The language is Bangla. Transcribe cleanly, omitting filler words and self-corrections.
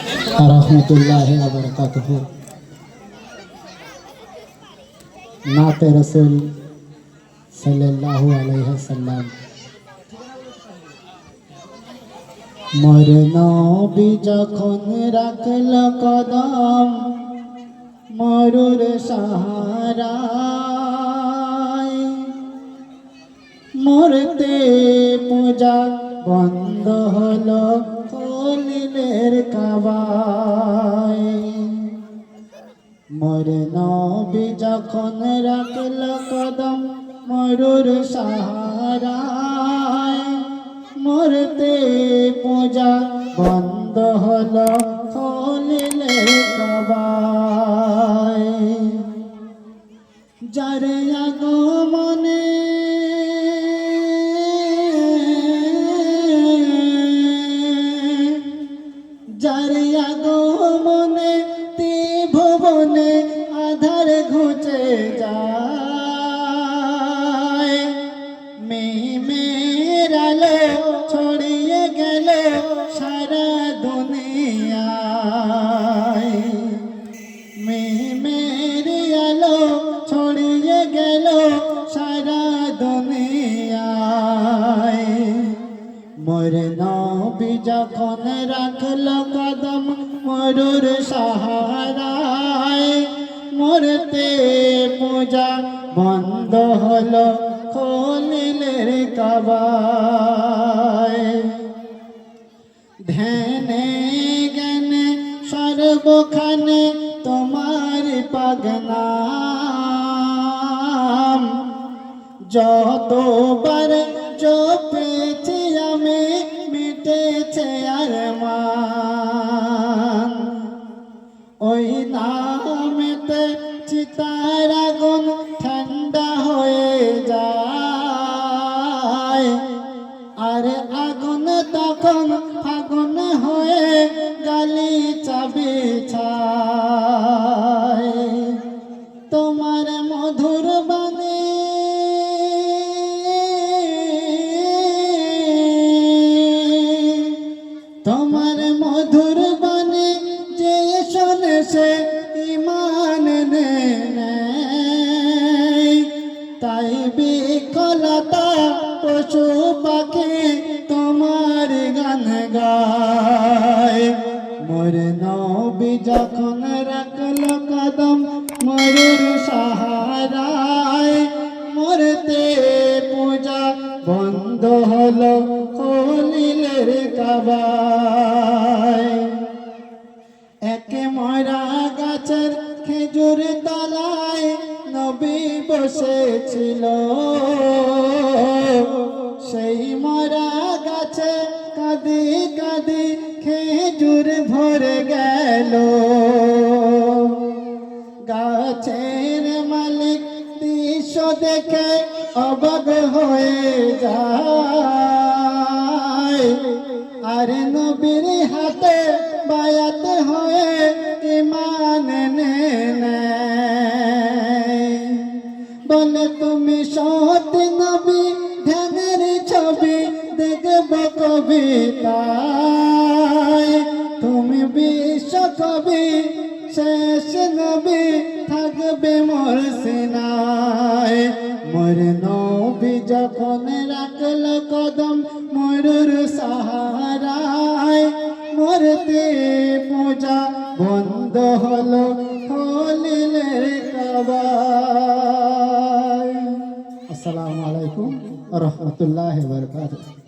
रहमतुल्लाहि व बरकातुहू। नाते रसूल सल्लल्लाहु अलैहि वसल्लम। मोर नबी जखन राखल कदम मरुर सहाराय, मरते पूजा बंद हलो खलीलेर काबाय। मोर नबी जखन राखल कदम मरुर सहाराय, मरते पूजा बंद हलो खलीलेर काबाय। जार আগমনে जार আগমনে ত্রিভুবনে আধার ঘুচে যায়। মেঘের আলো ছড়িয়ে গেল সারা দুনিয়ায়। মেঘের আলো ছড়িয়ে গেল সারা দুনিয়ায়। মোর নবী যখন রাখল কদম মরুর সাহারায়, মরতে পূজা বন্ধ হলো খলীলের কাবায়। ধ্যানে জ্ঞানে সর্বখানে তোমার পাক নাম, যতবার জপেছি আমি মিটেছে আরমান। ওই নামেতে চিতার আগুন ঠান্ডা হয়ে যায়, আর আগুন তখন ফাগুন হয়ে গালিচা বিছায়। তোমার মধুর বাণী তোমার মধুর বাণী যে শোনে সে ঈমান নেয়। তাই বিকলতা পশু পাখি তোমার গান গায়। মোর নবী যখন রাখল কদম মরুর সাহারায়, মরতে পূজা বন্ধ হলো খলীলের কাবায়। একে মরা গাছের খেজুর তলায় নবী বসেছিল, সেই মরা গাছে কাঁদি কাঁদি খেজুর ভরে গেল। গাছের মালিক দৃশ্য দেখে অবাক হয়ে যায়, আর নবীর হাতে বায়াত হয়ে ঈমান নেয়। বলে তুমি সৎ নবী ধ্যানের ছবি দেখব কবিতায়। তুমি বিশ্ব কবি শেষ নবী থাকবে মোর সিনায়। মোর নবী যখন রাখল কদম মরুর সাহারায়, মরতে পূজা বন্ধ হলো খলীলের কাবায়। আসসালামু আলাইকুম ওয়া রাহমাতুল্লাহি ওয়া বারাকাতুহু।